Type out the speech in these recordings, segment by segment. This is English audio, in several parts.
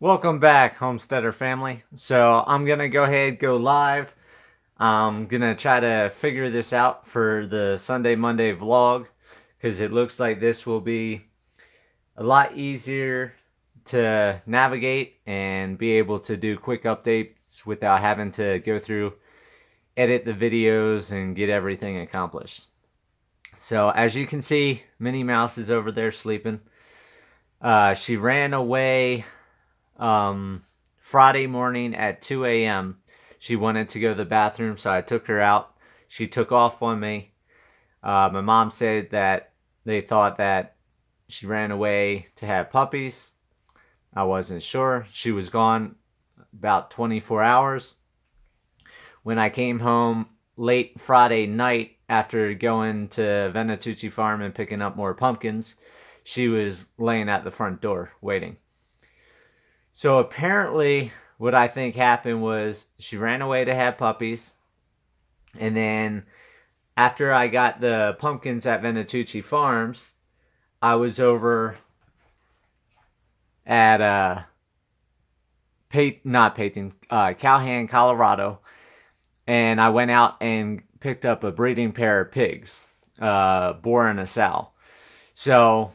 Welcome back, Homesteader family. So I'm gonna go ahead, go live. I'm gonna try to figure this out for the Sunday Monday vlog because it looks like this will be a lot easier to navigate and be able to do quick updates without having to go through, edit the videos, and get everything accomplished. So as you can see, Minnie Mouse is over there sleeping. She ran away Friday morning at 2 a.m. She wanted to go to the bathroom, so I took her out. She took off on me. My mom said that they thought that she ran away to have puppies. I wasn't sure. She was gone about 24 hours. When I came home late Friday night after going to Venatucci Farm and picking up more pumpkins, she was laying at the front door waiting. So apparently what I think happened was she ran away to have puppies, and then after I got the pumpkins at Venatucci Farms, I was over at Calhoun, Colorado, and I went out and picked up a breeding pair of pigs, boar and a sow. So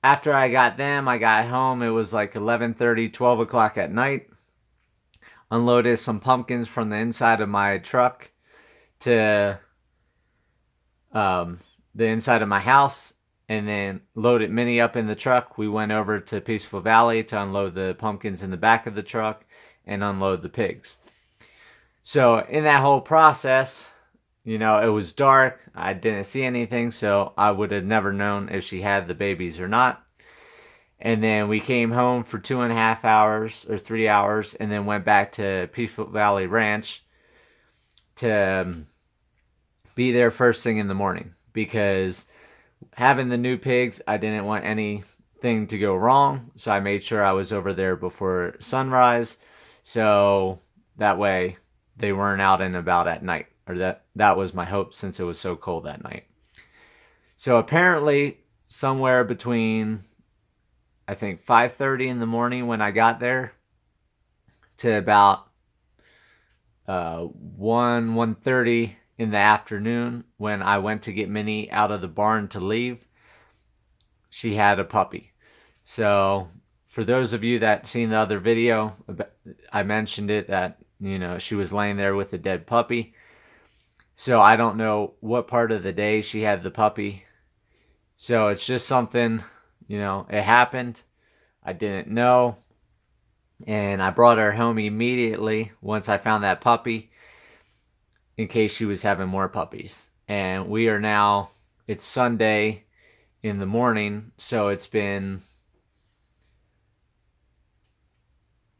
after I got them, I got home. It was like 11:30, 12 o'clock at night. Unloaded some pumpkins from the inside of my truck to the inside of my house, and then loaded Minnie up in the truck. We went over to Peaceful Valley to unload the pumpkins in the back of the truck and unload the pigs. So in that whole process, you know, it was dark. I didn't see anything, so I would have never known if she had the babies or not. And then we came home for 2.5 hours or 3 hours, and then went back to Peaceful Valley Ranch to be there first thing in the morning. Because having the new pigs, I didn't want anything to go wrong, so I made sure I was over there before sunrise, so that way they weren't out and about at night. Or that was my hope, since it was so cold that night. So apparently somewhere between, I think, 5:30 in the morning when I got there to about 1:30 in the afternoon when I went to get Minnie out of the barn to leave, she had a puppy. So for those of you that seen the other video, I mentioned it, that, you know, she was laying there with a dead puppy. So I don't know what part of the day she had the puppy. So it's just something, you know, it happened. I didn't know. And I brought her home immediately once I found that puppy, in case she was having more puppies. And we are now, it's Sunday in the morning, so it's been,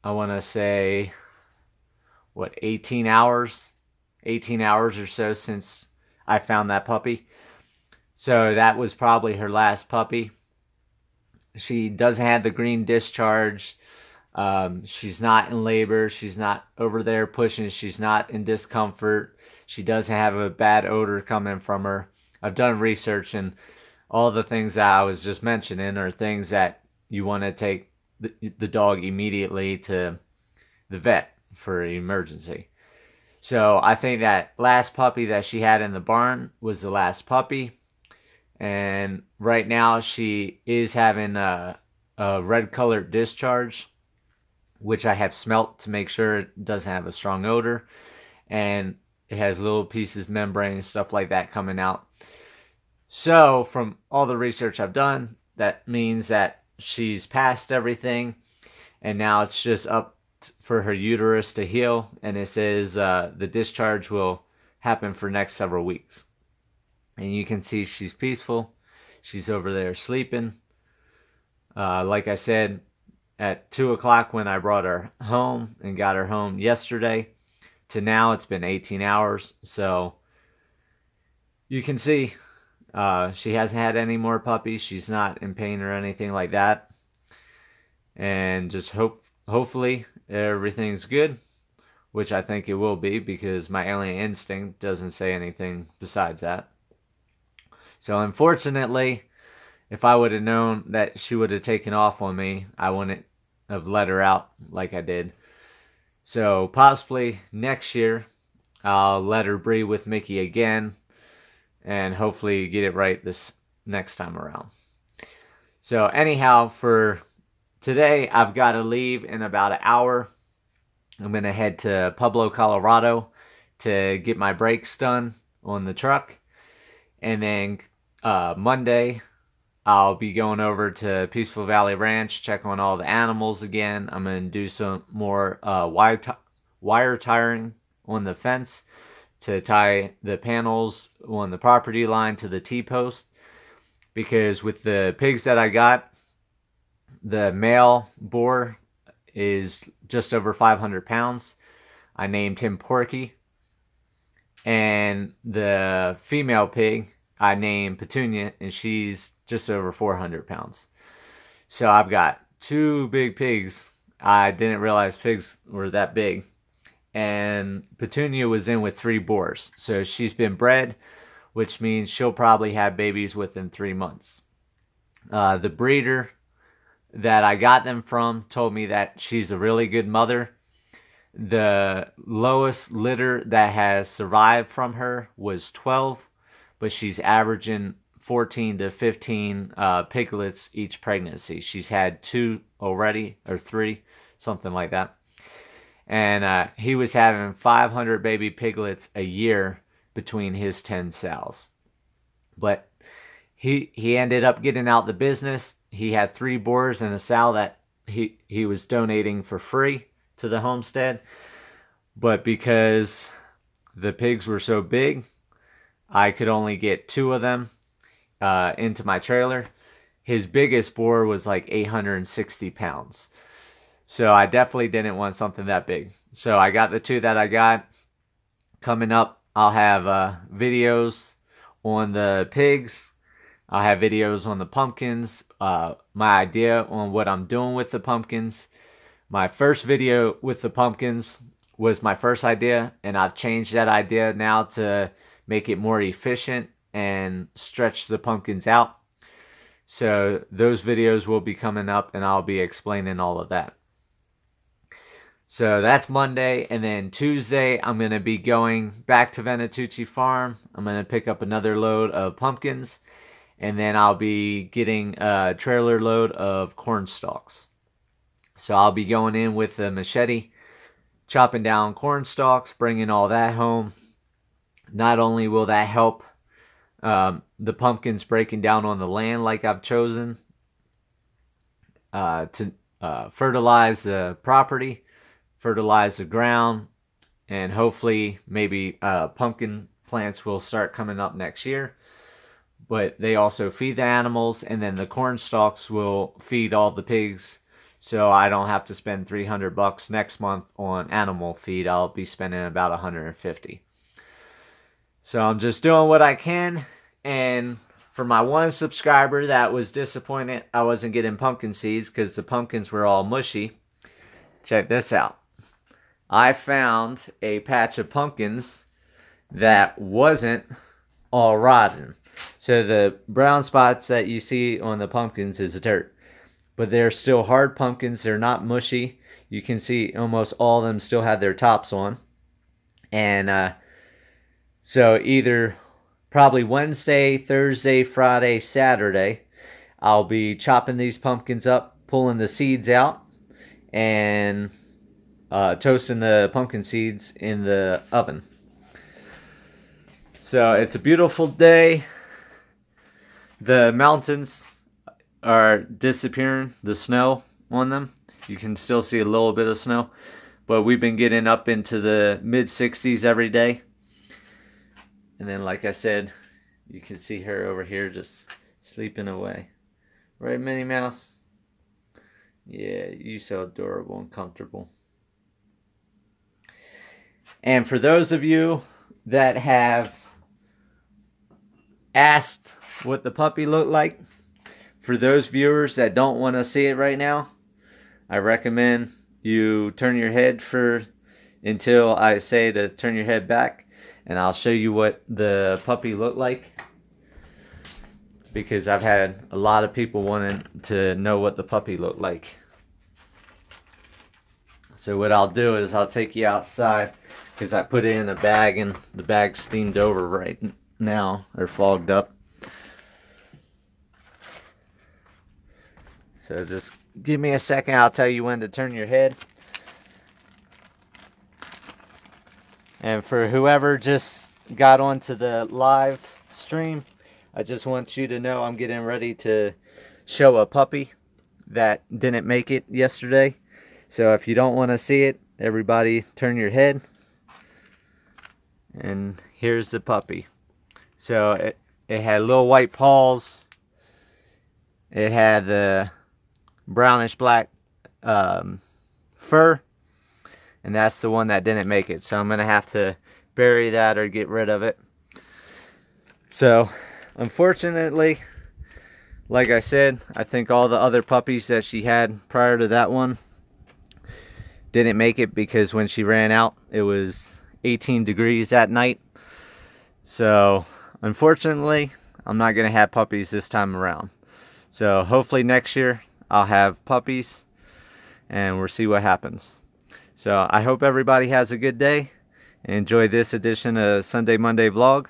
I want to say, what, 18 hours? 18 hours or so since I found that puppy. So that was probably her last puppy. She doesn't have the green discharge. She's not in labor. She's not over there pushing. She's not in discomfort. She doesn't have a bad odor coming from her. I've done research, and all the things that I was just mentioning are things that you want to take the dog immediately to the vet for an emergency. So I think that last puppy that she had in the barn was the last puppy. And right now she is having a red colored discharge, which I have smelt to make sure it doesn't have a strong odor. And it has little pieces, membrane, and stuff like that coming out. So from all the research I've done, that means that she's passed everything. And now it's just up for her uterus to heal, and it says the discharge will happen for next several weeks. And you can see she's peaceful. She's over there sleeping. Like I said, at 2 o'clock when I brought her home and got her home yesterday, to now it's been 18 hours. So you can see she hasn't had any more puppies. She's not in pain or anything like that. And just hopefully everything's good, which I think it will be, because my alien instinct doesn't say anything besides that. So unfortunately, if I would have known that she would have taken off on me, I wouldn't have let her out like I did. So possibly next year, I'll let her breed with Mickey again, and hopefully get it right this next time around. So anyhow, for today, I've got to leave in about an hour. I'm going to head to Pueblo, Colorado to get my brakes done on the truck. And then Monday, I'll be going over to Peaceful Valley Ranch, check on all the animals again. I'm going to do some more wire tiring on the fence to tie the panels on the property line to the T-post. Because with the pigs that I got, the male boar is just over 500 pounds. I named him Porky. And the female pig, I named Petunia, and she's just over 400 pounds. So I've got 2 big pigs. I didn't realize pigs were that big. And Petunia was in with 3 boars. So she's been bred, which means she'll probably have babies within 3 months. The breeder that I got them from told me that she's a really good mother. The lowest litter that has survived from her was 12, but she's averaging 14 to 15 piglets each pregnancy. She's had 2 already, or 3, something like that. And he was having 500 baby piglets a year between his 10 sows. But he ended up getting out the business. He had 3 boars and a sow that he was donating for free to the homestead. But because the pigs were so big, I could only get 2 of them into my trailer. His biggest boar was like 860 pounds. So I definitely didn't want something that big. So I got the 2 that I got. Coming up, I'll have videos on the pigs. I'll have videos on the pumpkins. My idea on what I'm doing with the pumpkins. My first video with the pumpkins was my first idea, and I've changed that idea now to make it more efficient and stretch the pumpkins out. So those videos will be coming up, and I'll be explaining all of that. So that's Monday, and then Tuesday I'm going to be going back to Venatucci Farm. I'm going to pick up another load of pumpkins, and then I'll be getting a trailer load of corn stalks. So I'll be going in with a machete, chopping down corn stalks, bringing all that home. Not only will that help the pumpkins breaking down on the land like I've chosen to fertilize the property, fertilize the ground, and hopefully maybe pumpkin plants will start coming up next year. But they also feed the animals, and then the corn stalks will feed all the pigs. So I don't have to spend $300 next month on animal feed. I'll be spending about $150. So I'm just doing what I can. And for my 1 subscriber that was disappointed I wasn't getting pumpkin seeds because the pumpkins were all mushy, check this out. I found a patch of pumpkins that wasn't all rotten. So the brown spots that you see on the pumpkins is dirt. But they're still hard pumpkins. They're not mushy. You can see almost all of them still have their tops on. And so either probably Wednesday, Thursday, Friday, Saturday, I'll be chopping these pumpkins up, pulling the seeds out, and toasting the pumpkin seeds in the oven. So it's a beautiful day. The mountains are disappearing, the snow on them. You can still see a little bit of snow, but we've been getting up into the mid-60s every day. And then, like I said, you can see her over here just sleeping away. Right, Minnie Mouse? Yeah, you so adorable and comfortable. And for those of you that have asked what the puppy looked like, for those viewers that don't want to see it right now, I recommend you turn your head until I say to turn your head back, and I'll show you what the puppy looked like. Because I've had a lot of people wanting to know what the puppy looked like. So what I'll do is I'll take you outside, because I put it in a bag and the bag's steamed over right now, or fogged up. So just give me a second, I'll tell you when to turn your head. And for whoever just got onto the live stream, I just want you to know I'm getting ready to show a puppy that didn't make it yesterday. So if you don't want to see it, everybody turn your head. And here's the puppy. So it had little white paws. It had the brownish black fur. And that's the one that didn't make it. So I'm going to have to bury that or get rid of it. So unfortunately, like I said, I think all the other puppies that she had prior to that one didn't make it, because when she ran out, it was 18 degrees that night. So unfortunately, I'm not going to have puppies this time around. So hopefully next year I'll have puppies, and we'll see what happens. So I hope everybody has a good day. Enjoy this edition of Sunday Monday vlog.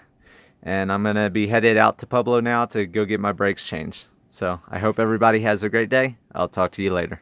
And I'm going to be headed out to Pueblo now to go get my brakes changed. So I hope everybody has a great day. I'll talk to you later.